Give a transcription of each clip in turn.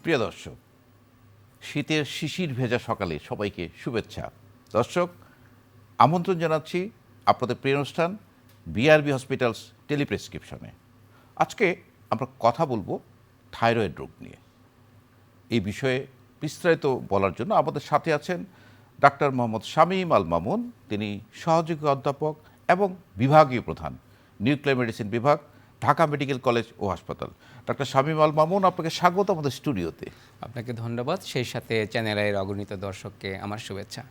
প্রিয় দর্শক, শীতের শিশির ভেজা সকালে সবাইকে শুভেচ্ছা। দর্শক, আমন্ত্রণ জানাচ্ছি আপনাদের প্রিয় অনুষ্ঠান বিআরবি হসপিটালস টেলিপ্রেসক্রিপশনে। আজকে আমরা কথা বলবো থাইরয়েড রোগ নিয়ে। এই বিষয়ে বিস্তারিত বলার জন্য আমাদের সাথে আছেন ডাক্তার মোহাম্মদ শামীম আল মামুন। তিনি সহযোগী অধ্যাপক এবং বিভাগীয় প্রধান, নিউক্লিয়ার মেডিসিন বিভাগ, ঢাকা মেডিকেল কলেজ ও হাসপাতাল। ডাক্তার শামীম আল মামুন, আপনাকে স্বাগত আমাদের স্টুডিওতে। আপনাকে ধন্যবাদ, সেই সাথে চ্যানেলের অগণিত দর্শককে আমার শুভেচ্ছা।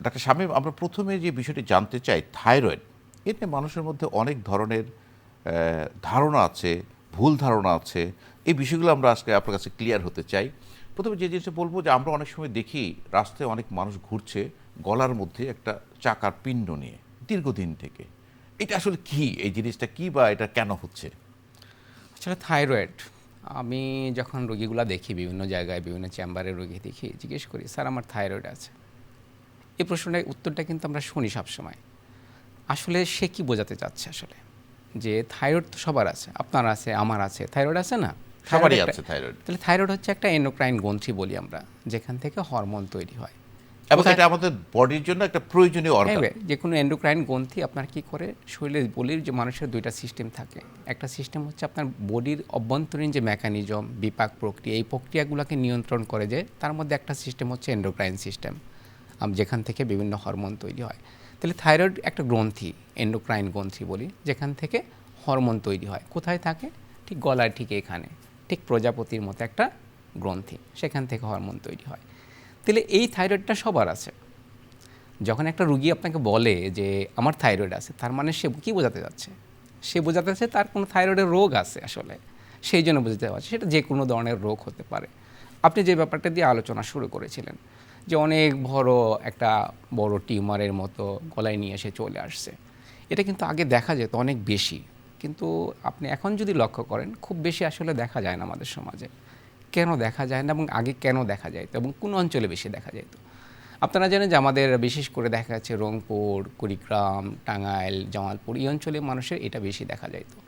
ডাক্তার শামীম, আমরা প্রথমে যে বিষয়টি জানতে চাই, থাইরয়েড এতে মানুষের মধ্যে অনেক ধরনের ধারণা আছে, ভুল ধারণা আছে। এই বিষয়গুলো আমরা আজকে আপনার কাছে ক্লিয়ার হতে চাই। প্রথমে যে জিনিসটা বলবো যে আমরা অনেক সময় দেখি রাস্তায় অনেক মানুষ ঘুরছে গলার মধ্যে একটা চাকার পিণ্ড নিয়ে দীর্ঘদিন থেকে। এটা আসলে কি, এই জিনিসটা কি বা এটা কেন হচ্ছে? আসলে থাইরয়েড, আমি যখন রোগীগুলো দেখি বিভিন্ন জায়গায়, বিভিন্ন চেম্বারে রোগী দেখি, জিজ্ঞেস করি, স্যার আমার থাইরয়েড আছে। এই প্রশ্নটার উত্তরটা কিন্তু আমরা শুনি সবসময়। আসলে সে কি বোঝাতে চাচ্ছে আসলে? যে থাইরয়েড তো সবার আছে, আপনার আছে, আমার আছে, থাইরয়েড আছে না? সবারই আছে থাইরয়েড। তাহলে থাইরয়েড হচ্ছে একটা এন্ডোক্রাইন গ্রন্থি বলি আমরা, যেখান থেকে হরমোন তৈরি হয়। এবং এটা আমাদের বডির জন্য একটা প্রয়োজনীয় অর্গান। যে কোনো এন্ডোক্রাইন গ্রন্থি আপনার কি করে, শরীরে বলির যে মানুষের দুইটা সিস্টেম থাকে। একটা সিস্টেম হচ্ছে আপনার বডির অভ্যন্তরীণ যে মেকানিজম, বিপাক প্রক্রিয়া, এই প্রক্রিয়াগুলোকে নিয়ন্ত্রণ করে, যে তার মধ্যে একটা সিস্টেম হচ্ছে এন্ডোক্রাইন সিস্টেম, যেখান থেকে বিভিন্ন হরমোন তৈরি হয়। তাহলে থাইরয়েড একটা গ্রন্থি, এন্ডোক্রাইন গ্রন্থি বলি, যেখান থেকে হরমোন তৈরি হয়। কোথায় থাকে? ঠিক গলার ঠিক এখানে, ঠিক প্রজাপতির মতো একটা গ্রন্থি, সেখান থেকে হরমোন তৈরি হয়। তাহলে এই থাইরয়েডটা সবার আছে। যখন একটা রুগী আপনাকে বলে যে আমার থাইরয়েড আছে, তার মানে সে কী বোঝাতে যাচ্ছে? সে বোঝাতে যাচ্ছে তার কোনো থাইরয়েডের রোগ আছে আসলে, সেই জন্য বোঝাতে পারছে। সেটা যে কোনো ধরনের রোগ হতে পারে। আপনি যে ব্যাপারটা দিয়ে আলোচনা শুরু করেছিলেন, যে অনেক একটা বড় টিউমারের মতো গলায় নিয়ে এসে চলে আসছে, এটা কিন্তু আগে দেখা যেত অনেক বেশি, কিন্তু আপনি এখন যদি লক্ষ্য করেন, খুব বেশি আসলে দেখা যায় না আমাদের সমাজে। কেন দেখা যায় না এবং আগে কেন দেখা যায় এবং কোন অঞ্চলে বেশি দেখা যেত? আপনারা জানেন যে আমাদের বিশেষ করে দেখা যাচ্ছে রংপুর, কুড়িগ্রাম, টাঙ্গাইল, জামালপুর, এই অঞ্চলে মানুষের এটা বেশি দেখা যায়। তো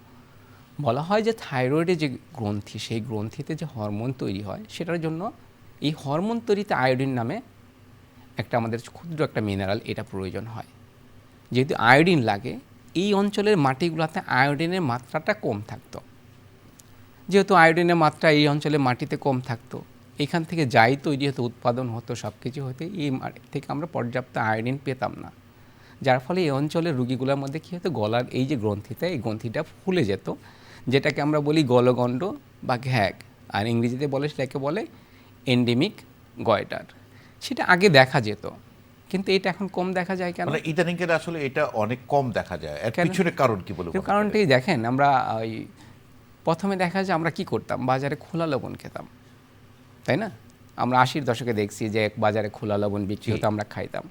বলা হয় যে থাইরয়েডের যে গ্রন্থি, সেই গ্রন্থিতে যে হরমোন তৈরি হয়, সেটার জন্য এই হরমোন তৈরিতে আয়োডিন নামে একটা আমাদের ক্ষুদ্র একটা মিনারেল এটা প্রয়োজন হয়। যেহেতু আয়োডিন লাগে, এই অঞ্চলের মাটিগুলোতে আয়োডিনের মাত্রাটা কম থাকতো। যেহেতু আয়োডিনের মাত্রা এই অঞ্চলে মাটিতে কম থাকতো, এখান থেকে যাই তৈরি হতো, উৎপাদন হতো, সব কিছু হতো, এই মাটি থেকে আমরা পর্যাপ্ত আয়োডিন পেতাম না। যার ফলে এই অঞ্চলের রুগীগুলোর মধ্যে কী হতো, গলার এই যে গ্রন্থিটা, এই গ্রন্থিটা ফুলে যেত, যেটাকে আমরা বলি গলগণ্ড বা ঘ্যাগ, আর ইংরেজিতে বলে সেটাকে বলে এন্ডেমিক গয়টার। সেটা আগে দেখা যেত, কিন্তু এটা এখন কম দেখা যায় কেন? মানে ইদানিংকালে আসলে এটা অনেক কম দেখা যায়। এর পিছনে কারণ কি বলবো? কারণটাই দেখেন, আমরা ওই প্রথমে দেখা যায় আমরা কি করতাম, বাজারে খোলা লবণ খেতাম, তাই না? আমরা 80-র দশকে দেখছি যে বাজারে খোলা লবণ বিক্রি হতো, আমরা খাইতাম।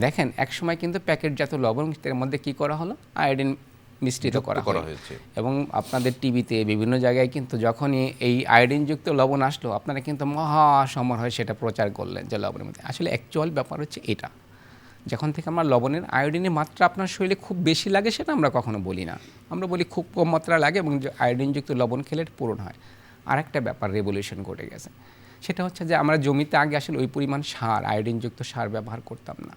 দেখেন একসময় কিন্তু প্যাকেটজাত লবণ, এর মধ্যে কি করা হলো, আয়োডিন মিশ্রিত করা হয়েছে। এবং আপনাদের টিভিতে বিভিন্ন জায়গায় কিন্তু যখনই এই আয়োডিনযুক্ত লবণ আসলো, আপনারা কিন্তু মহাসমারোহে সেটা প্রচার করলেন যে লবণের মধ্যে। আসলে অ্যাকচুয়াল ব্যাপার হচ্ছে এটা, যখন থেকে আমরা লবণের আয়োডিনের মাত্রা আপনার শরীরে খুব বেশি লাগে, সেটা আমরা কখনো বলি না। আমরা বলি খুব কম মাত্রা লাগে এবং যে আয়োডিনযুক্ত লবণ খেলে পূরণ হয়। আরেকটা ব্যাপার রেভলিউশন ঘটে গেছে, সেটা হচ্ছে যে আমরা জমিতে আগে আসলে ওই পরিমাণ সার, আয়োডিনযুক্ত সার ব্যবহার করতাম না,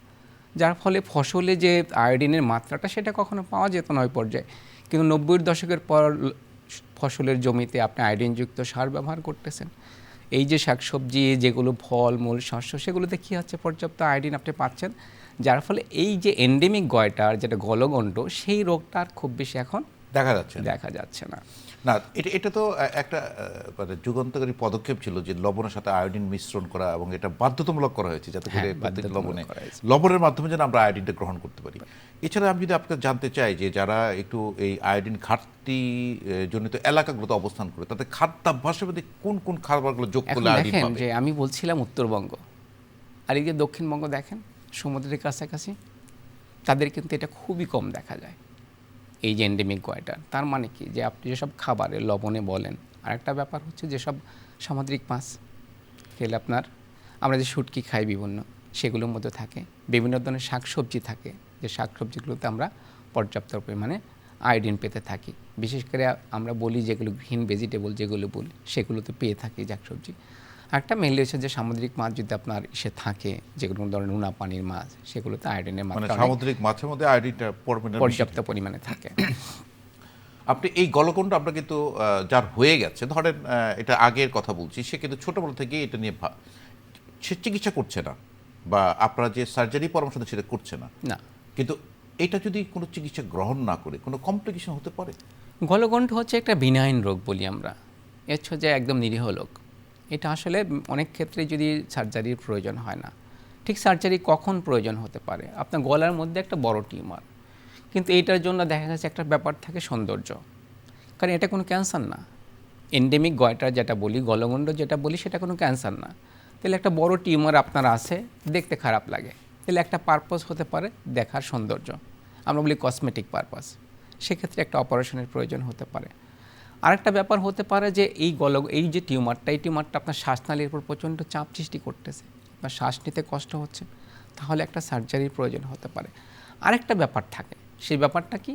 যার ফলে ফসলে যে আয়োডিনের মাত্রাটা সেটা কখনো পাওয়া যেত না ওই পর্যায়ে। কিন্তু 90-র দশকের পর ফসলের জমিতে আপনি আয়োডিনযুক্ত সার ব্যবহার করতেছেন। এই যে শাকসবজি, যেগুলো ফল মূল শস্য, সেগুলোতে কী হচ্ছে, পর্যাপ্ত আয়োডিন আপনি পাচ্ছেন, যার ফলে এই যে এন্ডেমিক গয়টার যেটা গলগণ্ড, সেই রোগটা আর খুব বেশি এখন দেখা যাচ্ছে না। না, এটা তো একটা মানে যুগান্তকারী পদক্ষেপ ছিল যে লবণের সাথে আয়োডিন মিশ্রণ করা, এবং এটা বাধ্যতামূলক করা হয়েছে যাতে করে প্রত্যেক লবণের মাধ্যমে যেন আমরা আয়োডিনটা গ্রহণ করতে পারি। এছাড়া আমি যদি আপনাকে জানতে চাই যে যারা একটু এই আয়োডিন ঘাটতি জনিত এলাকাগুলোতে অবস্থান করে, তাদের খাদ্যাভ্যাসের মধ্যে কোন কোন খাবারগুলো যোগ করলে আয়োডিন পাবে? যে আমি বলছিলাম উত্তরবঙ্গ, আর এই যে দক্ষিণবঙ্গ দেখেন সমুদ্রের কাছাকাছি, তাদের কিন্তু এটা খুবই কম দেখা যায়, এই যে এন্ডেমিক গয়টার। তার মানে কি, যে আপনি যেসব খাবারে লবণে বলেন, আরেকটা ব্যাপার হচ্ছে যেসব সামুদ্রিক মাছ খেলে আপনার, আমরা যে শুটকি খাই বিভিন্ন, সেগুলোর মধ্যে থাকে বিভিন্ন ধরনের শাকসবজি থাকে, যে শাকসবজিগুলোতে আমরা পর্যাপ্ত পরিমাণে আয়োডিন পেতে থাকি। বিশেষ করে আমরা বলি যেগুলো গ্রিন ভেজিটেবল যেগুলো বলি সেগুলোতে পেয়ে থাকি শাকসবজি। একটা মেনলি হচ্ছে যে সামুদ্রিক মাছ যদি আপনার ইসে থাকে, যেগুলো ধরেন নোনা পানির মাছ, সেগুলোতে আয়োডিনের মানে মাত্রা সামুদ্রিক মাছের মধ্যে আয়োডিনটা পর্যাপ্ত পরিমাণে থাকে। আপনি এই গলগণ্ড আমরা কিন্তু যার হয়ে গেছে, ধরেন এটা আগের কথা বলছি, সে কিন্তু ছোটবেলা থেকে এটা নিয়ে সে চিকিৎসা করছে না, বা আপনারা যে সার্জারি পরামর্শ দেন সেটা করছে না, না, কিন্তু এটা যদি কোনো চিকিৎসা গ্রহণ না করে কোনো কমপ্লিকেশন হতে পারে? গলগণ্ড হচ্ছে একটা বিনাইন রোগ বলি আমরা, এর হচ্ছে যে একদম নিরীহ রোগ। এটা আসলে অনেক ক্ষেত্রে যদি সার্জারির প্রয়োজন হয় না। ঠিক সার্জারি কখন প্রয়োজন হতে পারে? আপনার গলার মধ্যে একটা বড় টিউমার, কিন্তু এইটার জন্য দেখা গেছে একটা ব্যাপার থাকে সৌন্দর্য, কারণ এটা কোনো ক্যান্সার না। এন্ডেমিক গয়টার যেটা বলি, গলগণ্ড যেটা বলি, সেটা কোনো ক্যান্সার না। তাহলে একটা বড় টিউমার আপনার আছে, দেখতে খারাপ লাগে, তাহলে একটা পারপাস হতে পারে দেখার সৌন্দর্য, আমরা বলি কসমেটিক পারপাস, সেক্ষেত্রে একটা অপারেশনের প্রয়োজন হতে পারে। আরেকটা ব্যাপার হতে পারে যে এই যে টিউমারটা, এই টিউমারটা আপনার শ্বাসনালীর উপর প্রচণ্ড চাপ সৃষ্টি করতেছে, আপনার শ্বাস নিতে কষ্ট হচ্ছে, তাহলে একটা সার্জারির প্রয়োজন হতে পারে। আরেকটা ব্যাপার থাকে, সেই ব্যাপারটা কি,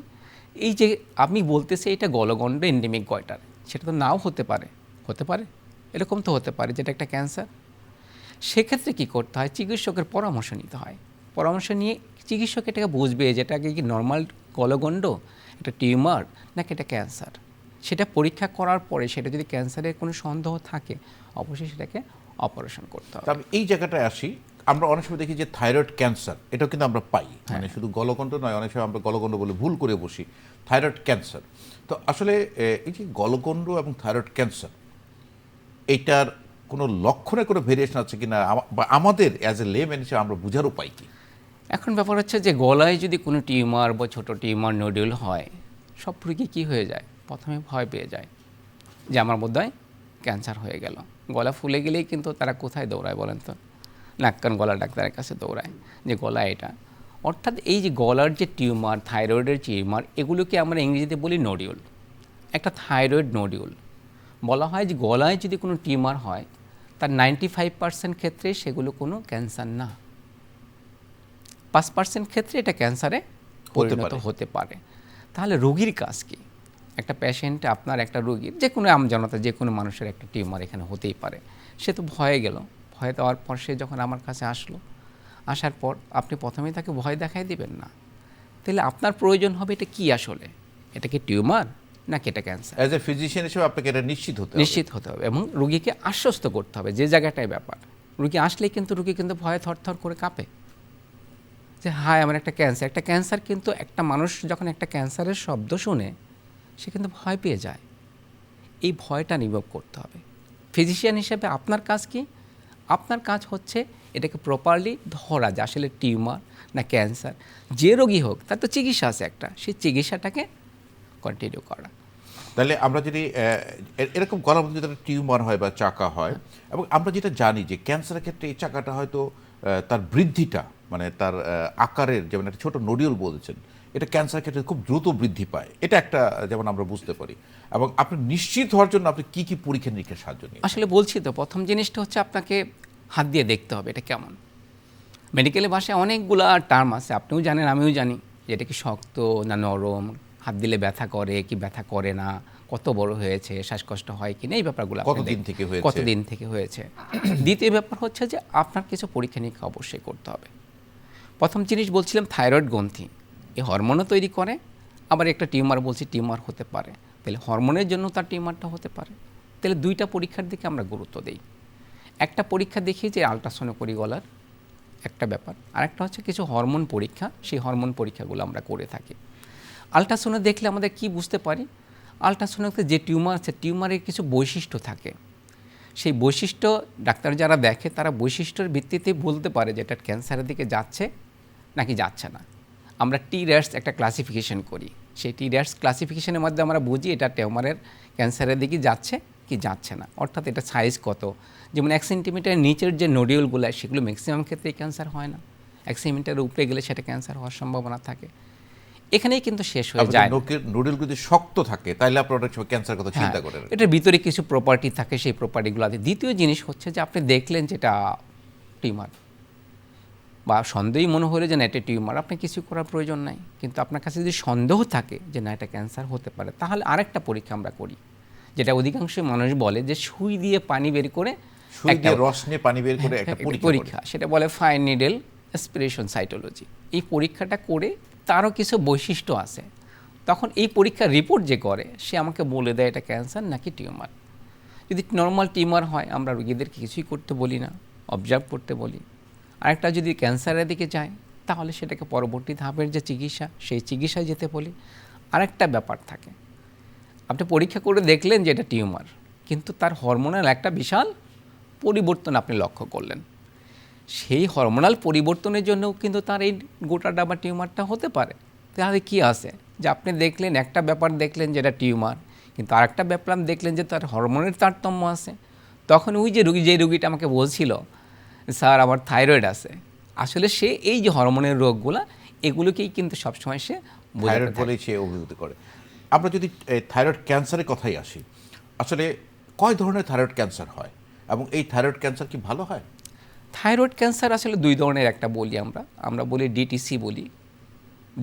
এই যে আমি বলতেছি এটা গলগণ্ড এন্ডেমিক গয়টার, সেটা তো নাও হতে পারে, এরকম তো হতে পারে যেটা একটা ক্যান্সার। সেক্ষেত্রে কী করতে হয়, চিকিৎসকের পরামর্শ নিতে হয়। পরামর্শ নিয়ে চিকিৎসক এটাকে বুঝবে যেটাকে কি নর্মাল গলগণ্ড, একটা টিউমার, নাকি এটা ক্যান্সার। সেটা পরীক্ষা করার পরে সেটা যদি ক্যান্সারের কোনো সন্দেহ থাকে, অবশ্যই সেটাকে অপারেশন করতে হবে। আমি এই জায়গাটায় আসি, আমরা অনেক সময় দেখি যে থাইরয়েড ক্যান্সার, এটাও কিন্তু আমরা পাই, মানে শুধু গলগণ্ড নয়, অনেক সময় আমরা গলগণ্ড বলে ভুল করে বসি, থাইরয়েড ক্যান্সার। তো আসলে এই যে গলগণ্ড এবং থাইরয়েড ক্যান্সার, এইটার কোনো লক্ষণে কোনো ভেরিয়েশন আছে কিনা, বা আমাদের অ্যাজ এ লেম্যান হিসেবে আমরা বোঝার উপায় কি? এখন ব্যাপার হচ্ছে যে গলায় যদি কোনো টিউমার বা ছোটো টিউমার নোডিউল হয়, সব রোগী কী হয়ে যায়, প্রথমে ভয় পেয়ে যায় যে আমার বোধহয় ক্যান্সার হয়ে গেল। গলা ফুলে গেলেই কিন্তু তারা কোথায় দৌড়ায় বলেন তো? নাক কান গলা ডাক্তারের কাছে দৌড়ায় যে গলা এটা। অর্থাৎ এই যে গলার যে টিউমার, থাইরয়েডের টিউমার, এগুলোকে আমরা ইংরেজিতে বলি নোডিউল। একটা থাইরয়েড নোডিউল বলা হয় যে গলায় যদি কোনো টিউমার হয়, তার 95% ক্ষেত্রে সেগুলো কোনো ক্যান্সার না, 5% ক্ষেত্রে এটা ক্যান্সারে পরিণত হতে পারে। তাহলে রোগীর কাজ কি? একটা পেশেন্ট, আপনার একটা রোগীর, যে কোনো আমজনতা, যে কোনো মানুষের একটা টিউমার এখানে হতেই পারে, সে তো ভয়ে গেল। ভয় দেওয়ার পর সে যখন আমার কাছে আসলো, আসার পর আপনি প্রথমেই তাকে ভয় দেখাই দিবেন না। তাহলে আপনার প্রয়োজন হবে এটা কি আসলে, এটা কি টিউমার নাকি এটা ক্যান্সার? অ্যাজ এ ফিজিশিয়ান হিসেবে আপনাকে এটা নিশ্চিত হতে হবে এবং রুগীকে আশ্বস্ত করতে হবে যে জায়গাটায় ব্যাপার। রুগী আসলেই কিন্তু রুগী কিন্তু ভয়ে থরথর করে কাঁপে যে হায় আমার একটা ক্যান্সার কিন্তু একটা মানুষ যখন একটা ক্যান্সারের শব্দ শুনে সে কিন্তু ভয় পেয়ে যায়। এই ভয়টা নির্মূল করতে হবে। ফিজিশিয়ান হিসেবে আপনার কাজ কি? আপনার কাজ হচ্ছে এটাকে প্রপারলি ধরা যে আসলে টিউমার না ক্যান্সার। যে রোগী হোক তার তো চিকিৎসা আছে একটা, সেই চিকিৎসাটাকে কন্টিনিউ করা। তাহলে আমরা যদি এরকম গলার মধ্যে যদি টিউমার হয় বা চাকা হয়, এবং আমরা যেটা জানি যে ক্যান্সারের ক্ষেত্রে এই চাকাটা হয়তো তার বৃদ্ধিটা, মানে তার আকারের, যেমন একটা ছোট নোডিউল বলছেন, এটা ক্যান্সারের ক্ষেত্রে খুব দ্রুত বৃদ্ধি পায়, এটা একটা যেমন আমরা বুঝতে পারি। এবং আপনি নিশ্চিত হওয়ার জন্য আপনি কি কি পরীক্ষা নিরীক্ষার সাহায্য নিয়ে? আসলে বলছি তো, প্রথম জিনিসটা হচ্ছে আপনাকে হাত দিয়ে দেখতে হবে এটা কেমন। মেডিকেলে ভাষায় অনেকগুলা টার্ম আছে, আপনিও জানেন আমিও জানি, যে এটা কি শক্ত না নরম, হাত দিলে ব্যথা করে কি ব্যথা করে না, কত বড় হয়েছে, শ্বাসকষ্ট হয় কি না, এই ব্যাপারগুলো কতদিন থেকে হয়েছে। দ্বিতীয় ব্যাপার হচ্ছে যে আপনার কিছু পরীক্ষা নিরীক্ষা অবশ্যই করতে হবে। প্রথম জিনিস বলছিলাম থাইরয়েড গ্রন্থি, এই হরমোনও তৈরি করে, আবার একটা টিউমার বলছি টিউমার হতে পারে, তাহলে হরমোনের জন্য তার টিউমারটা হতে পারে। তাহলে দুইটা পরীক্ষার দিকে আমরা গুরুত্ব দিই। একটা পরীক্ষা দেখি যে আলট্রাসাউন্ড করি গলার, একটা ব্যাপার। আরেকটা হচ্ছে কিছু হরমোন পরীক্ষা, সেই হরমোন পরীক্ষাগুলো আমরা করে থাকি। আলট্রাসাউন্ডে দেখলে আমাদের কি বুঝতে পারি, আলট্রাসাউন্ডে যে টিউমার আছে, টিউমারের কিছু বৈশিষ্ট্য থাকে, সেই বৈশিষ্ট্য ডাক্তার যারা দেখে তারা বৈশিষ্ট্যের ভিত্তিতে বলতে পারে যে এটা ক্যান্সারের দিকে যাচ্ছে নাকি যাচ্ছে না। আমরা টি-র্যাটস একটা ক্লাসিফিকেশন করি, সেই টি-র্যাটস ক্লাসিফিকেশনের মধ্যে আমরা বুঝি এটা টিউমারের ক্যান্সারের দিকে যাচ্ছে কি যাচ্ছে না। অর্থাৎ এটা সাইজ কত, যেমন 1 সেন্টিমিটার নিচের যে নোডিউলগুলো, সেগুলো ম্যাক্সিমাম ক্ষেত্রেই ক্যান্সার হয় না, 1 সেন্টিমিটারের উপরে গেলে সেটা ক্যান্সার হওয়ার সম্ভাবনা থাকে। এখানেই কিন্তু শেষ হয়ে যায়। নোডুল যদি শক্ত থাকে তাহলে আপনারা অনেক সময় ক্যান্সার কথা চিন্তা করেন। এটার ভিতরে কিছু প্রপার্টি থাকে, সেই প্রপার্টিগুলো আছে। দ্বিতীয় জিনিস হচ্ছে যে আপনি দেখলেন যেটা টিউমার, বা সন্দেহই মনে হলে যে না এটা টিউমার, আপনি কিছু করার প্রয়োজন নাই। কিন্তু আপনার কাছে যদি সন্দেহ থাকে যে না এটা ক্যান্সার হতে পারে, তাহলে আরেকটা পরীক্ষা আমরা করি, যেটা অধিকাংশ মানুষ বলে যে সুই দিয়ে পানি বের করে সুই দিয়ে রস নিয়ে পানি বের করে একটা পরীক্ষা, সেটা বলে ফাইন নিডেল অ্যাসপিরেশন সাইটোলজি। এই পরীক্ষাটা করে তারও কিছু বৈশিষ্ট্য আছে, তখন এই পরীক্ষার রিপোর্ট যে করে সে আমাকে বলে দেয় এটা ক্যান্সার নাকি টিউমার। যদি নর্মাল টিউমার হয় আমরা রোগীদেরকে কিছুই করতে বলি না, অবজার্ভ করতে বলি। আরেকটা যদি ক্যান্সারের দিকে যায় তাহলে সেটাকে পরবর্তী ধাপের যে চিকিৎসা সেই চিকিৎসায় যেতে বলি। আরেকটা ব্যাপার থাকে, আপনি পরীক্ষা করে দেখলেন যে এটা টিউমার, কিন্তু তার হরমোনাল একটা বিশাল পরিবর্তন আপনি লক্ষ্য করলেন। সেই হরমোনাল পরিবর্তনের জন্য কিন্তু তার এই গোটাটা বা টিউমারটা হতে পারে। তাহলে কি আছে যে আপনি দেখলেন একটা ব্যাপার দেখলেন যেটা টিউমার, কিন্তু আরেকটা ব্যাপার দেখলেন যে তার হরমোনের তারতম্য আছে। তখন ওই যে রুগীটা আমাকে বলছিল স্যার আমার থাইরয়েড আছে, আসলে সে এই যে হরমোনের রোগগুলা এগুলোকেই কিন্তু সবসময় সে থাইরয়েড বলেই সে অভিভূত করে। আমরা যদি থাইরয়েড ক্যান্সারের কথাই আসি, আসলে কয় ধরনের থাইরয়েড ক্যান্সার হয় এবং এই থাইরয়েড ক্যান্সার কি ভালো হয়? থাইরয়েড ক্যান্সার আসলে দুই ধরনের একটা বলি আমরা বলি ডিটিসি বলি,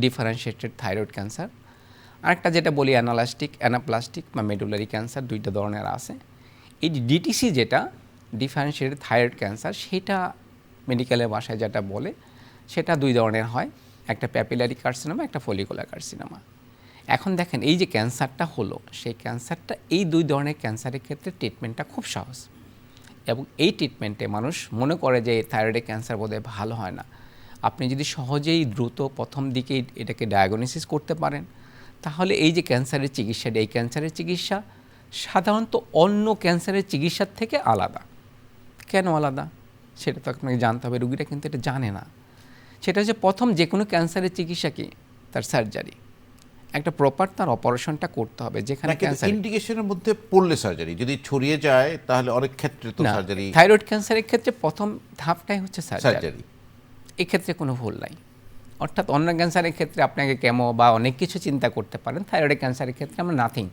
ডিফারেন্সিয়েটেড থাইরয়েড ক্যান্সার। আরেকটা যেটা বলি অ্যানাপ্লাস্টিক বা মেডুলারি ক্যান্সার, দুইটা ধরনের আছে। এই ডিটিসি যেটা ডিফারেন্সিয়েটেড থাইরয়েড ক্যান্সার, সেটা মেডিকেলের ভাষায় যেটা বলে সেটা দুই ধরনের হয়, একটা প্যাপিলারি কার্সিনোমা, একটা ফলিকুলার কার্সিনোমা। এখন দেখেন এই যে ক্যান্সারটা হলো, সেই ক্যান্সারটা এই দুই ধরনের ক্যান্সারের ক্ষেত্রে ট্রিটমেন্টটা খুব সহজ, এবং এই ট্রিটমেন্টে মানুষ মনে করে যে থাইরয়েডের ক্যান্সার বোধহয় ভালো হয় না। আপনি যদি সহজেই দ্রুত প্রথম দিকেই এটাকে ডায়াগনোসিস করতে পারেন, তাহলে এই যে ক্যান্সারের চিকিৎসাটা, এই ক্যান্সারের চিকিৎসা সাধারণত অন্য ক্যান্সারের চিকিৎসার থেকে আলাদা। কেন আলাদা সেটা তো আপনাকে জানতে হবে, রুগীরা কিন্তু এটা জানে না। সেটা হচ্ছে প্রথম যে কোনো ক্যান্সারের চিকিৎসা কি তার সার্জারি, একটা প্রপার তার অপারেশনটা করতে হবে। যেখানে ক্যান্সার ইন্ডিকেশনের মধ্যে পড়লে সার্জারি, যদি ছড়িয়ে যায় তাহলে অনেক ক্ষেত্রে তো সার্জারি। থাইরয়েড ক্যান্সারের ক্ষেত্রে প্রথম ধাপটাই হচ্ছে সার্জারি, এক্ষেত্রে কোনো ভুল নাই। অর্থাৎ অন্য ক্যান্সারের ক্ষেত্রে আপনাকে কেমো বা অনেক কিছু চিন্তা করতে পারেন, থাইরয়েড ক্যান্সারের ক্ষেত্রে আমরা নাথিং,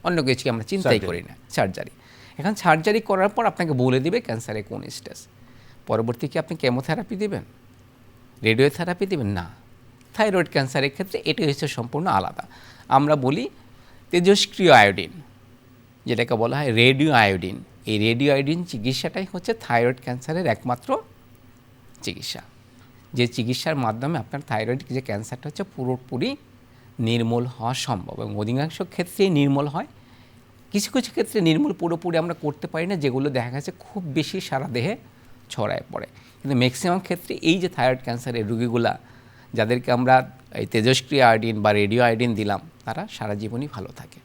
অন্য কিছু আমরা চিন্তাই করি না, সার্জারি। এখন সার্জারি করার পর আপনাকে বলে দিবে ক্যান্সারের কোন স্টেজ। পরবর্তী কি আপনি কেমোথেরাপি দিবেন, রেডিওথেরাপি দিবেন? না, থাইরয়েড ক্যান্সারের ক্ষেত্রে এটি হচ্ছে সম্পূর্ণ আলাদা। আমরা বলি তেজস্ক্রিয় আয়োডিন, যেটাকে বলা হয় রেডিও আয়োডিন, এই রেডিও আয়োডিন চিকিৎসাটাই হচ্ছে থাইরয়েড ক্যান্সারের একমাত্র চিকিৎসা, যে চিকিৎসার মাধ্যমে আপনার থাইরয়েড যে ক্যান্সারটা হচ্ছে পুরোপুরি নির্মূল হওয়া সম্ভব, এবং অধিকাংশ ক্ষেত্রেই নির্মূল হয়। কিছু কিছু ক্ষেত্রে নির্মূল পুরোপুরি আমরা করতে পারি না, যেগুলো দেখা গেছে খুব বেশি সারা দেহে ছড়ায় পড়ে। কিন্তু ম্যাক্সিমাম ক্ষেত্রে এই যে থাইরয়েড ক্যান্সারের রোগীগুলা যাদেরকে আমরা এই তেজস্ক্রিয় আয়োডিন বা রেডিও আয়োডিন দিলাম, তারা সারা জীবনই ভালো থাকে।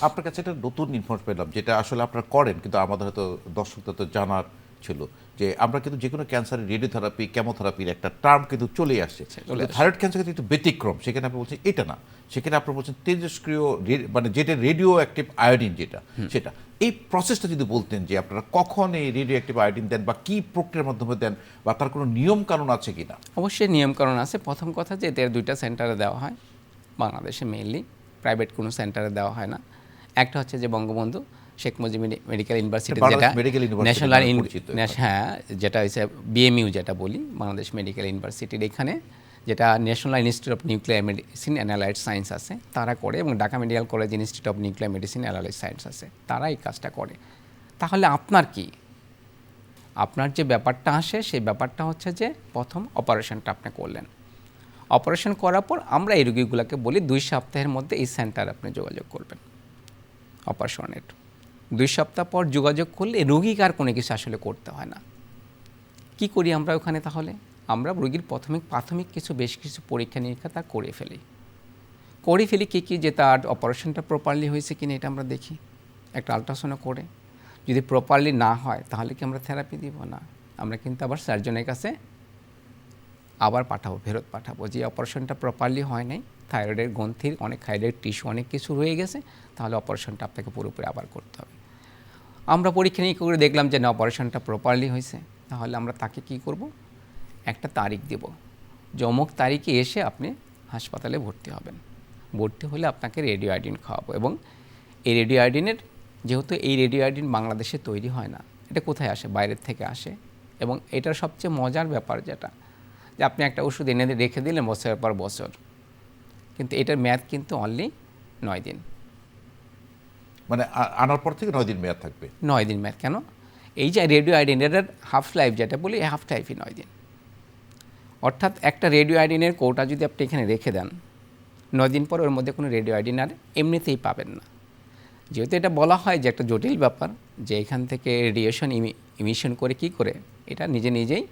আপনার কাছে একটা নতুন ইনফরমেশন পেলাম, যেটা আসলে আপনারা করেন কিন্তু আমাদের হয়তো দর্শকদের তো জানার ছিল, যে আমরা কিন্তু যে কোনো ক্যান্সারের রেডিওথেরাপি, কেমোথেরাপির একটা টার্ম কিন্তু চলেই আসছে। থাইরয়েড ক্যান্সার কিন্তু একটু ব্যতিক্রম, সেখানে আপনি বলছেন এটা না, সেখানে আপনি বলছেন তেজস্ক্রিয়, মানে যেটা রেডিও অ্যাক্টিভ আয়োডিন যেটা, সেটা। এই প্রসেসটা যদি বলতেন যে আপনারা কখন এই রেডিও অ্যাক্টিভ আয়োডিন দেন বা কী প্রক্রিয়ার মাধ্যমে দেন, বা তার কোনো নিয়ম কানুন আছে কিনা? অবশ্যই নিয়মকানুন আছে। প্রথম কথা যে এদের দুইটা সেন্টারে দেওয়া হয় বাংলাদেশে, মেইনলি প্রাইভেট কোনো সেন্টারে দেওয়া হয় না। একটা হচ্ছে যে বঙ্গবন্ধু শেখ মুজিব মেডিকেল ইউনিভার্সিটি, যেটা ন্যাশনাল, হ্যাঁ, যেটা হচ্ছে বিএমইউ যেটা বলি, বাংলাদেশ মেডিকেল ইউনিভার্সিটির এখানে, যেটা national institute of nuclear medicine and allied science আছে, তারা করে, এবং Dhaka medical college institute of nuclear medicine and allied science আছে, তারা এই কাজটা করে। তাহলে আপনার কি, আপনার যে ব্যাপারটা আসে সেই ব্যাপারটা হচ্ছে যে প্রথম অপারেশনটা আপনি করলেন, অপারেশন করার পর আমরা এই রোগীগুলোকে বলি 2 সপ্তাহের মধ্যে এই সেন্টারে আপনি যোগাযোগ করবেন অপারেশনের। 2 সপ্তাহ পর যোগাযোগ করলে রোগীকে আর কোনো কিছু আসলে করতে হয় না। কি করি আমরা ওখানে? তাহলে আমরা রোগীর প্রাথমিক বেশ কিছু পরীক্ষা নিরীক্ষা তা করে ফেলি কী যে তার অপারেশনটা প্রপারলি হয়েছে কিনা এটা আমরা দেখি একটা আলট্রাসাউন্ড করে। যদি প্রপারলি না হয় তাহলে কি আমরা থেরাপি দিব? না, আমরা কিন্তু আবার সার্জনের কাছে আবার ফেরত পাঠাবো যে অপারেশনটা প্রপারলি হয় নাই, থাইরয়েডের গ্রন্থির অনেক, থাইরয়েড টিস্যু অনেক কিছু রয়ে গেছে, তাহলে অপারেশনটা আপনাকে পুরোপুরি আবার করতে হবে। আমরা পরীক্ষা নিরীক্ষা করে দেখলাম যে না, অপারেশনটা প্রপারলি হয়েছে, তাহলে আমরা তাকে কি করব, একটা তারিখ দেব যে অমুক তারিখে এসে আপনি হাসপাতালে ভর্তি হবেন। ভর্তি হলে আপনাকে রেডিও আয়োডিন খাওয়াবো, এবং এই রেডিও আয়োডিনের, যেহেতু এই রেডিও আয়োডিন বাংলাদেশে তৈরি হয় না, এটা কোথায় আসে? বাইরের থেকে আসে। এবং এটার সবচেয়ে মজার ব্যাপার যেটা, যে আপনি একটা ওষুধ এনে রেখে দিলেন বছরের পর বছর, কিন্তু এটার মেয়াদ কিন্তু অনলি 9 দিন। মানে আনার পর থেকে 9 দিন মেয়াদ থাকবে। 9 দিন মেয়াদ কেন? এই যে রেডিও আয়োডিন, এটার হাফ লাইফ যেটা বলি, হাফ লাইফই 9 দিন। অর্থাৎ একটা রেডিও আয়োডিনের কৌটা যদি আপনি এখানে রেখে দেন, 9 দিন পর ওর মধ্যে কোনো রেডিও আয়োডিন আর এমনিতেই পাবেন না। যেহেতু এটা বলা হয় যে একটা জটিল ব্যাপার, যে এখান থেকে রেডিয়েশন ইমিশন করে কি করে এটা নিজে নিজেই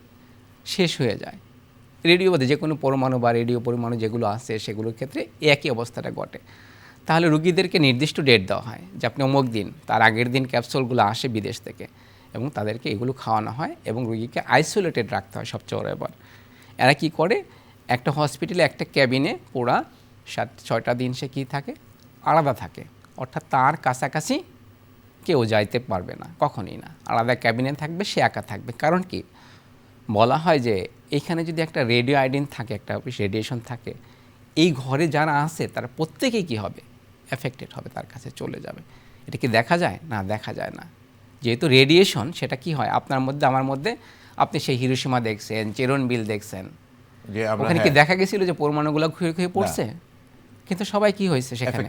শেষ হয়ে যায়। রেডিও বাদে যে কোনো পরমাণু বা রেডিও পরমাণু যেগুলো আছে সেগুলোর ক্ষেত্রে একই অবস্থাটা ঘটে। তাহলে রুগীদেরকে নির্দিষ্ট ডেট দেওয়া হয় যে আপনি অমুক দিন, তার আগের দিন ক্যাপসুলগুলো আসে বিদেশ থেকে এবং তাদেরকে এগুলো খাওয়ানো হয় এবং রুগীকে আইসোলেটেড রাখতে হয় সবচেয়ে বড় ব্যাপার। এরা কী করে, একটা হসপিটালে একটা ক্যাবিনে পুরা 7-6টা দিন সে কী থাকে, আলাদা থাকে। অর্থাৎ তার কাছাকাছি কেউ যাইতে পারবে না, কখনই না। আলাদা ক্যাবিনে থাকবে, সে একা থাকবে। কারণ কি, বলা হয় যে এখানে যদি একটা রেডিও আয়োডিন থাকে, একটা রেডিয়েশন থাকে, এই ঘরে যারা আছে তারা প্রত্যেকেই কী হবে, এফেক্টেড হবে, তার কাছে চলে যাবে। এটা কি দেখা যায়? না, দেখা যায় না। যেহেতু রেডিয়েশন, সেটা কি হয় আপনার মধ্যে আমার মধ্যে, আপনি সেই হিরোশিমা দেখছেন, চেরনবিল দেখছেন, যে ওখানে কি দেখা গেছিল যে পরমাণুগুলো খুঁয়ে খুঁয়ে পড়ছে? কিন্তু সবাই কি হয়েছে সেখানে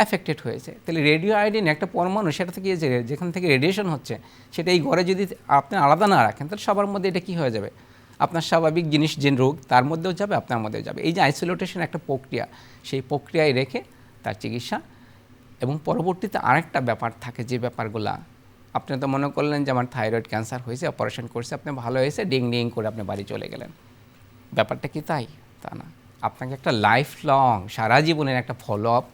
এফেক্টেড হয়েছে। তাহলে রেডিও আয়োডিন একটা পরমাণু, সেটা থেকে যেখান থেকে রেডিয়েশন হচ্ছে, সেটা এই ঘরে যদি আপনি আলাদা না রাখেন, তাহলে সবার মধ্যে এটা কি হয়ে যাবে, আপনার স্বাভাবিক জিনিস যে রোগ তার মধ্যেও যাবে, আপনার মধ্যেও যাবে। এই যে আইসোলেটেশন একটা প্রক্রিয়া, সেই প্রক্রিয়ায় রেখে তার চিকিৎসা। এবং পরবর্তীতে আরেকটা ব্যাপার থাকে, যে ব্যাপারগুলা আপনি তো মনে করলেন যে আমার থাইরয়েড ক্যান্সার হয়েছে, অপারেশন করছে, আপনি ভালো হয়েছে, ডিং ডিং করে আপনি বাড়ি চলে গেলেন। ব্যাপারটা কি তাই? তা না। আপনাকে একটা লাইফ লং, সারা জীবনের একটা ফলো আপ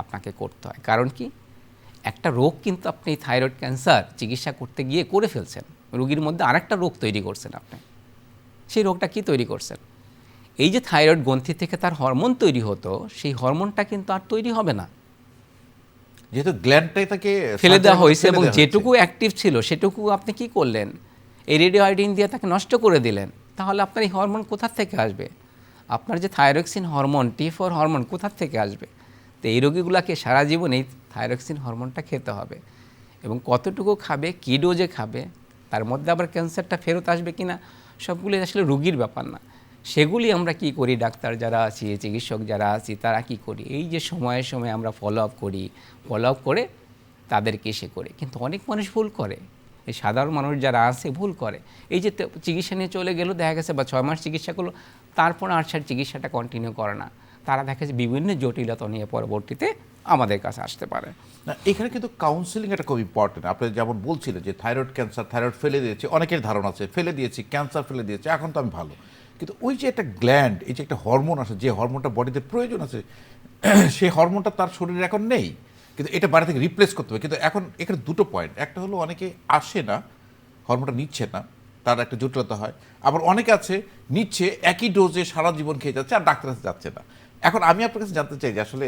আপনাকে করতে হয়। কারণ কি, একটা রোগ কিন্তু আপনি থাইরয়েড ক্যান্সার চিকিৎসা করতে গিয়ে করে ফেলছেন, রোগীর মধ্যে আরেকটা রোগ তৈরি করছেন আপনি। সেই রোগটা কি তৈরি করছেন? এই যে থাইরয়েড গ্রন্থি থেকে তার হরমোন তৈরি হতো, সেই হরমোনটা কিন্তু আর তৈরি হবে না, যেহেতু গ্ল্যান্ডটাই তাকে ফেলে দেওয়া হয়েছে। এবং যেটুকু অ্যাক্টিভ ছিল সেটুকু আপনি কি করলেন, এই রেডিও আয়োডিন দিয়ে তাকে নষ্ট করে দিলেন। তাহলে আপনার এই হরমোন কোথা থেকে আসবে? আপনার যে থাইরক্সিন হরমোন, T4 হরমোন কোথা থেকে আসবে? তো এই রোগীগুলোকে সারা জীবন এই থাইরক্সিন হরমোনটা খেতে হবে। এবং কতটুকু খাবে, কী ডোজে খাবে, তার মধ্যে আবার ক্যান্সারটা ফেরত আসবে কি না, সবগুলি আসলে রোগীর ব্যাপার না। সেগুলি আমরা কি করি, ডাক্তার যারা আছি, চিকিৎসক যারা আছি, তারা কি করি, এই যে সময়ে সময়ে আমরা ফলো আপ করি, ফলো আপ করে তাদেরকে সে করে। কিন্তু অনেক মানুষ ভুল করে, এই সাধারণ মানুষ যারা আছে ভুল করে। এই যে চিকিৎসা নিয়ে চলে গেল, দেখা গেছে বা 6 মাস চিকিৎসা করলো, তারপর আর চিকিৎসাটা কন্টিনিউ করে না। তারা দেখা যাচ্ছে বিভিন্ন জটিলতা নিয়ে পরবর্তীতে আমাদের কাছে আসতে পারে। না, এখানে কিন্তু কাউন্সিলিং একটা খুব ইম্পর্টেন্ট। আপনি যেমন বলছিলেন যে থাইরয়েড ক্যান্সার, থাইরয়েড ফেলে দিয়েছে, অনেকের ধারণা আছে ফেলে দিয়েছি, ক্যান্সার ফেলে দিয়েছে, এখন তো আমি ভালো। কিন্তু ওই যে একটা গ্ল্যান্ড, এই যে একটা হরমোন আছে, যে হরমোনটা বডিতে প্রয়োজন আছে, সেই হরমোনটা তার শরীরে এখন নেই, কিন্তু এটা বাড়ি থেকে রিপ্লেস করতে হবে। কিন্তু এখন এখানে দুটো পয়েন্ট, একটা হলো অনেকে আসে না, হরমোনটা নিচ্ছে না, তার একটা জটিলতা হয়। আবার অনেকে আছে নিচ্ছে, একই ডোজে সারা জীবন খেয়ে যাচ্ছে, আর ডাক্তার কাছে যাচ্ছে না। এখন আমি আপনার কাছে জানতে চাই যে আসলে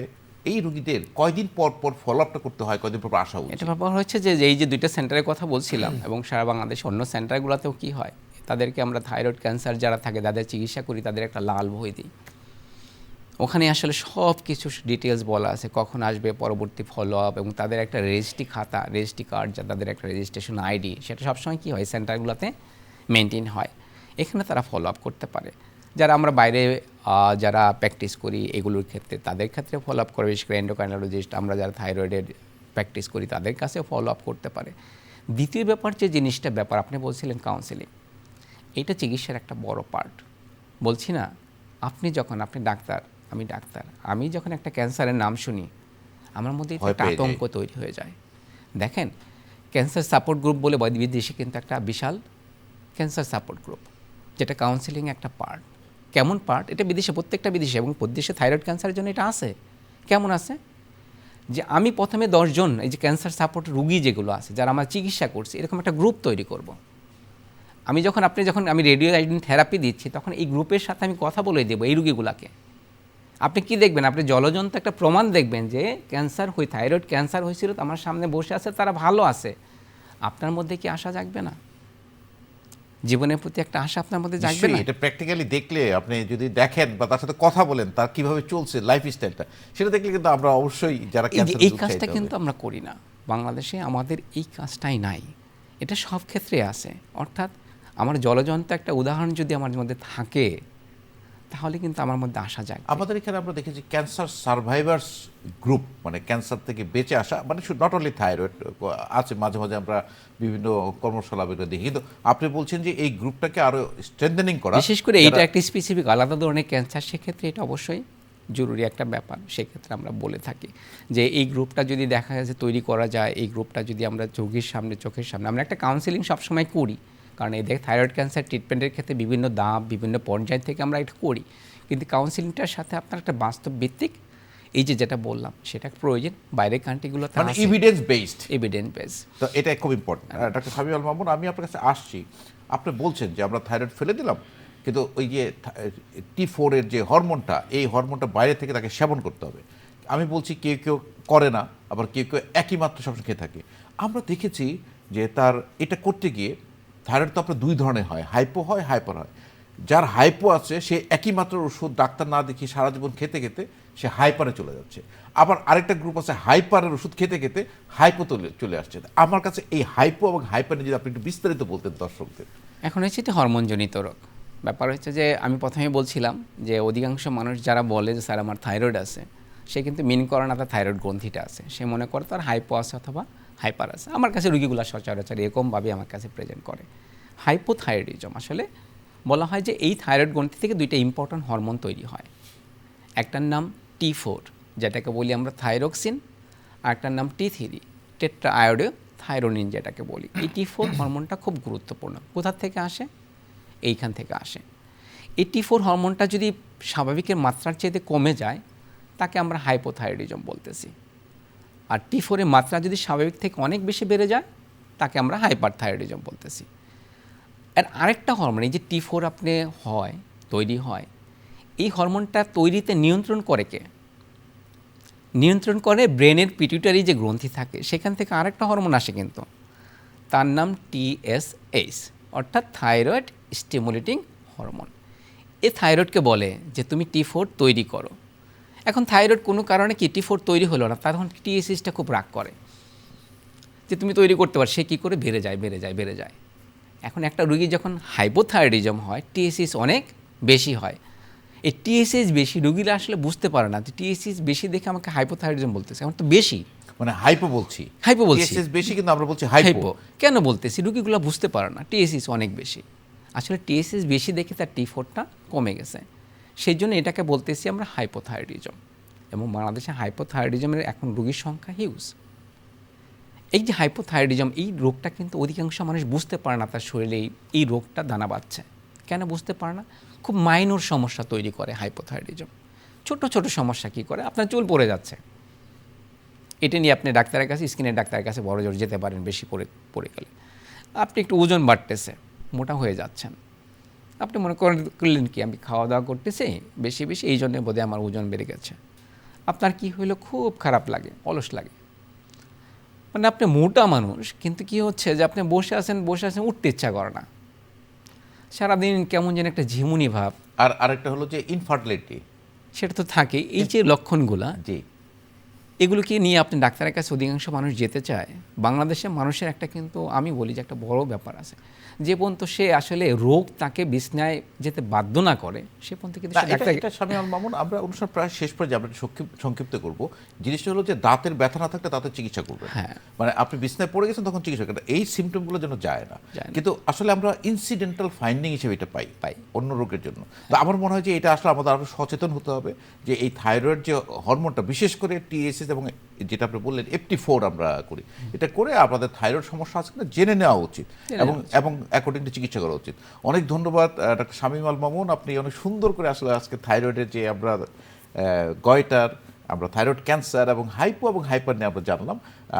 এই রুগীদের কয়দিন পর পর ফলো আপটা করতে হয়, কয়দিন পর আসা উচিত? এটা ব্যাপার হচ্ছে যে এই যে 2টা সেন্টারের কথা বলছিলাম, এবং সারা বাংলাদেশে অন্য সেন্টারগুলোতেও কি হয়, তাদেরকে আমরা থাইরয়েড ক্যান্সার যারা থাকে তাদের চিকিৎসা করি, তাদের একটা লাল বই দিই। ওখানে আসলে সব কিছু ডিটেলস বলা আছে, কখন আসবে, পরবর্তী ফলো আপ, এবং তাদের একটা রেজিস্ট্রি খাতা, রেজিস্ট্রি কার্ড, যা তাদের একটা রেজিস্ট্রেশন আইডি, সেটা সবসময় কী হয় সেন্টারগুলোতে মেনটেন হয়। এখানে তারা ফলো আপ করতে পারে। যারা আমরা বাইরে যারা প্র্যাকটিস করি এগুলোর ক্ষেত্রে, তাদের ক্ষেত্রে ফলো আপ করে, বিশেষ করে এন্ডোক্রাইনোলজিস্ট, আমরা যারা থাইরয়েডের প্র্যাকটিস করি তাদের কাছে ফলো আপ করতে পারে। দ্বিতীয় ব্যাপার যে জিনিসটা ব্যাপার আপনি বলছিলেন কাউন্সেলিং, এইটা চিকিৎসার একটা বড় পার্ট। বলছি না, আপনি যখন, আপনি ডাক্তার, আমি ডাক্তার, আমি যখন একটা ক্যান্সারের নাম শুনি, আমার মধ্যে একটা আতঙ্ক তৈরি হয়ে যায়। দেখেন, ক্যান্সার সাপোর্ট গ্রুপ বলে বিদেশে কিন্তু একটা বিশাল ক্যান্সার সাপোর্ট গ্রুপ, যেটা কাউন্সেলিং একটা পার্ট। কেমন পার্ট? এটা বিদেশে, প্রত্যেকটা বিদেশে, এবং দেশে থাইরয়েড ক্যান্সারের জন্য এটা আছে। কেমন আছে? যে আমি প্রথমে 10 জন এই যে ক্যান্সার সাপোর্ট রুগী যেগুলো আছে, যারা আমার চিকিৎসা করছে, এরকম একটা গ্রুপ তৈরি করব। আমি যখন আমি রেডিও আয়োডিন থেরাপি দিচ্ছি, তখন এই গ্রুপের সাথে আমি কথা বলে দেবো এই রুগীগুলাকে। আপনি কি দেখবেন? আপনি জলজন্ত একটা প্রমাণ দেখবেন যে ক্যান্সার থাইরয়েড ক্যান্সার হয়েছিল, আমার সামনে বসে আছে, তারা ভালো আছে। আপনার মধ্যে কি আশা জাগবে না? জীবনের প্রতি একটা আশা আপনার মধ্যে জাগবে না? এটা প্র্যাকটিক্যালি দেখলে, আপনি যদি দেখেন বা তার সাথে কথা বলেন, তার কিভাবে চলছে লাইফ স্টাইলটা, সেটা দেখলে কিন্তু আমরা অবশ্যই যারা এই কাজটা কিন্তু আমরা করি না বাংলাদেশে, আমাদের এই কাজটাই নাই। এটা সব ক্ষেত্রে আছে। অর্থাৎ আমার জলজন্ত একটা উদাহরণ যদি আমার মধ্যে থাকে, তাহলে কিন্তু আমার মধ্যে আসা যায়। আমাদের এখানে আমরা দেখেছি ক্যান্সার সার্ভাইভার্স গ্রুপ, মানে ক্যান্সার থেকে বেঁচে আসা, মানে নট অনলি থাইরয়েড আছে, মাঝে মাঝে আমরা বিভিন্ন কর্মশালা দেখি, কিন্তু আপনি বলছেন যে এই গ্রুপটাকে আরো স্ট্রেংথেনিং করা, বিশেষ করে এইটা একটা স্পেসিফিক আলাদা ধরনের ক্যান্সার, সেক্ষেত্রে এটা অবশ্যই জরুরি একটা ব্যাপার। সেক্ষেত্রে আমরা বলে থাকি যে এই গ্রুপটা যদি দেখা যায় যে তৈরি করা যায়, এই গ্রুপটা যদি আমরা চোখের সামনে আমরা একটা কাউন্সেলিং সবসময় করি, কারণ এই থাইরয়েড ক্যান্সার ট্রিটমেন্টের ক্ষেত্রে বিভিন্ন ধাপ বিভিন্ন পর্যায় থেকে আমরা এটা করি, কিন্তু কাউন্সেলিংটার সাথে আপনার একটা বাস্তব ভিত্তিক এই যে যেটা বললাম সেটা প্রয়োজন। বাইরের কান্ট্রিগুলোতে মানে এভিডেন্স বেসড, এভিডেন্স বেস, তো এটা খুব ইম্পর্টেন্ট। ডক্টর শামীম মামুন, আমি আপনার কাছে আসছি, আপনি বলছেন যে আমরা থাইরয়েড ফেলে দিলাম, কিন্তু ওই যে T4 এর যে হরমোনটা, এই হরমোনটা বাইরে থেকে তাকে সেবন করতে হবে। আমি বলছি কেউ কেউ করে না, আবার কেউ কেউ একই মাত্রা সবসময় খেয়ে থাকে। আমরা দেখেছি যে তার এটা করতে গিয়ে থাইরয়েড তো আপনার দুই ধরনের হয়, হাইপো হয়, হাইপার হয়। যার হাইপো আছে সে একই মাত্রার ওষুধ ডাক্তার না দেখিয়ে সারা জীবন খেতে খেতে সে হাইপারে চলে যাচ্ছে। আবার আরেকটা গ্রুপ আছে হাইপারের ওষুধ খেতে খেতে হাইপো চলে আসছে। আমার কাছে এই হাইপো এবং হাইপার নিয়ে যদি আপনি একটু বিস্তারিত বলতেন দর্শকদের। এখন হচ্ছে এটা হরমোনজনিত রোগ। ব্যাপার হচ্ছে যে আমি প্রথমে বলছিলাম যে অধিকাংশ মানুষ যারা বলে যে স্যার আমার থাইরয়েড আছে, সে কিন্তু মিন করে না তার থাইরয়েড গ্রন্থিটা আছে, সে মনে করে তার হাইপো আছে অথবা হাইপার আছে। আমার কাছে রুগীগুলো সচরাচর এরকমভাবে আমার কাছে প্রেজেন্ট করে। হাইপোথাইরয়েডিজম আসলে বলা হয় যে এই থাইরয়েড গ্রন্থি থেকে দুইটা ইম্পর্ট্যান্ট হরমোন তৈরি হয়। একটার নাম T4, যেটাকে বলি আমরা থাইরক্সিন, আর একটার নাম T3, টেট্রা আয়োডো থাইরোনিন যেটাকে বলি। এই T4 হরমোনটা খুব গুরুত্বপূর্ণ। কোথা থেকে আসে? এইখান থেকে আসে। এই T4 হরমোনটা যদি স্বাভাবিকের মাত্রার চেয়ে কমে যায়, তাকে আমরা হাইপোথাইরয়েডিজম বলতেছি। আর T4 এর মাত্রা যদি স্বাভাবিক থেকে অনেক বেশি বেড়ে যায়, তাকে আমরা হাইপারথাইরয়েডিজম বলতেছি। আর আরেকটা হরমোন, এই যে T4 আপনি তৈরি হয়, এই হরমোনটা তৈরিতে নিয়ন্ত্রণ করে কে? নিয়ন্ত্রণ করে ব্রেনের পিটুইটারি যে গ্রন্থি থাকে, সেখান থেকে আরেকটা হরমোন আসে কিন্তু, তার নাম TSH, অর্থাৎ থাইরয়েড স্টিমুলেটিং হরমোন। এই থাইরয়েডকে বলে যে তুমি T4 তৈরি করো। এখন থাইরয়েড কোনো কারণে কি T4 তৈরি হলো না, তখন TSHটা খুব রাগ করে যে তুমি তৈরি করতে পারো, সে কী করে বেড়ে যায়। এখন একটা রুগী যখন হাইপোথাইরয়েডিজম হয়, TSH অনেক বেশি হয়। এই TSH বেশি রুগীরা আসলে বুঝতে পারে না যে TSH বেশি দেখে আমাকে হাইপোথাইরয়েডিজম বলতেছে, আমার তো বেশি, মানে হাইপো বলছি TSH বেশি, কিন্তু আমরা বলছি হাইপো কেন বলতেছি, রুগীগুলো বুঝতে পারে না TSH অনেক বেশি। আসলে TSH বেশি দেখে তার T4টা কমে গেছে, সেই জন্য এটাকে বলতেছি আমরা হাইপোথাইরয়েডিজম। এবং বাংলাদেশে হাইপোথাইরয়েডিজমের এখন রোগীর সংখ্যা হিউজ। এই যে হাইপোথাইরয়েডিজম, এই রোগটা কিন্তু অধিকাংশ মানুষ বুঝতে পারে না তার শরীরে এই রোগটা দানা বাঁধছে। কেন বুঝতে পারে না? খুব মাইনর সমস্যা তৈরি করে হাইপোথাইরয়েডিজম। ছোট ছোট সমস্যা কী করে? আপনার চুল পড়ে যাচ্ছে, এটা নিয়ে আপনি ডাক্তারের কাছে, স্কিনের ডাক্তারের কাছে বড় জোর যেতে পারেন বেশি পড়ে গেলে। আপনি একটু ওজন বাড়তেছে, মোটা হয়ে যাচ্ছেন, আপনি মনে করলেন কি আমি খাওয়া দাওয়া করতেছি বেশি বেশি, এই জন্যে বোধহয় আমার ওজন বেড়ে গেছে। আপনার কি হইলো? খুব খারাপ লাগে, অলস লাগে। মানে আপনি মোটা মানুষ, কিন্তু কি হচ্ছে যে আপনি বসে আছেন উঠতে ইচ্ছা করে না, সারাদিন কেমন যেন একটা ঝিমুনি ভাব। আর আরেকটা হলো যে ইনফার্টিলিটি, সেটা তো থাকে। এই যে লক্ষণগুলা, জি, এগুলোকে নিয়ে আপনি ডাক্তারের কাছে অধিকাংশ মানুষ যেতে চায়। বাংলাদেশের মানুষের একটা কিন্তু আমি বলি যে একটা বড় ব্যাপার আছে, যে পর্যন্ত সে আসলে রোগ তাকে বিছনায় যেতে বাধ্য না করে, সে পর্যন্ত কিন্তু শামীম মামুন, আমরা অনুষ্ঠান প্রায় শেষ পর্যায়ে, আমরা সংক্ষিপ্ত করব। জিনিসটা হলো যে দাঁতের ব্যথা না থাকলে দাঁতের চিকিৎসা করবে। হ্যাঁ, মানে আপনি বিছনায় পড়ে গেছেন তখন চিকিৎসা করেন, এই সিমটমগুলো যেন যায় না। কিন্তু আসলে আমরা ইনসিডেন্টাল ফাইন্ডিং হিসেবে এটা পাই অন্য রোগের জন্য। তো আমার মনে হয় যে এটা আসলে আমাদের আরো সচেতন হতে হবে যে এই থাইরয়েড যে হরমোনটা, বিশেষ করে TSH এবং যেটা আপনি বললেন FT4 আমরা করি, এটা করে আপনাদের থাইরয়েড সমস্যা আছে কিনা জেনে নেওয়া উচিত এবং অ্যাকর্ডিংলি চিকিৎসা করা উচিত। অনেক ধন্যবাদ ডক্টর শামীম মামুন, আপনি অনেক সুন্দর করে আসলে আজকে থাইরয়েডের যে আমরা গয়টার, আমরা থাইরয়েড ক্যান্সার এবং হাইপো এবং হাইপার নিয়ে আমরা জানলাম।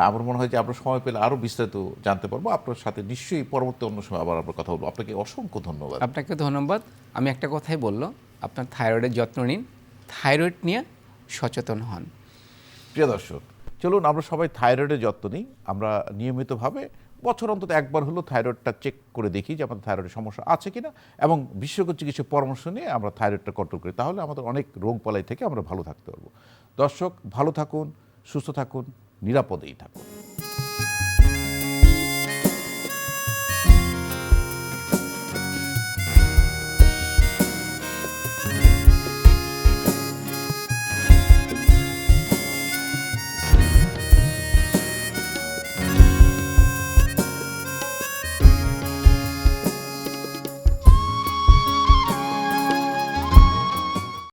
আমার মনে হয় যে আমরা সময় পেলে আরও বিস্তারিত জানতে পারবো। আপনার সাথে নিশ্চয়ই পরবর্তী অন্য সময় আবার আমরা কথা বলবো। আপনাকে অসংখ্য ধন্যবাদ। আপনাকে ধন্যবাদ। আমি একটা কথাই বললো, আপনার থাইরয়েডের যত্ন নিন, থাইরয়েড নিয়ে সচেতন হন। প্রিয় দর্শক, চলুন আমরা সবাই থাইরয়েডের যত্ন নিই। আমরা নিয়মিতভাবে বছর অন্তত একবার হলো থাইরয়েডটা চেক করে দেখি যে আমাদের থাইরয়েডের সমস্যা আছে কিনা, এবং বিশেষজ্ঞ চিকিৎসক পরামর্শ নিয়ে আমরা থাইরয়েডটা কন্ট্রোল করি। তাহলে আমাদের অনেক রোগবালাই থেকে আমরা ভালো থাকতে পারবো। দর্শক, ভালো থাকুন, সুস্থ থাকুন, নিরাপদেই থাকুন।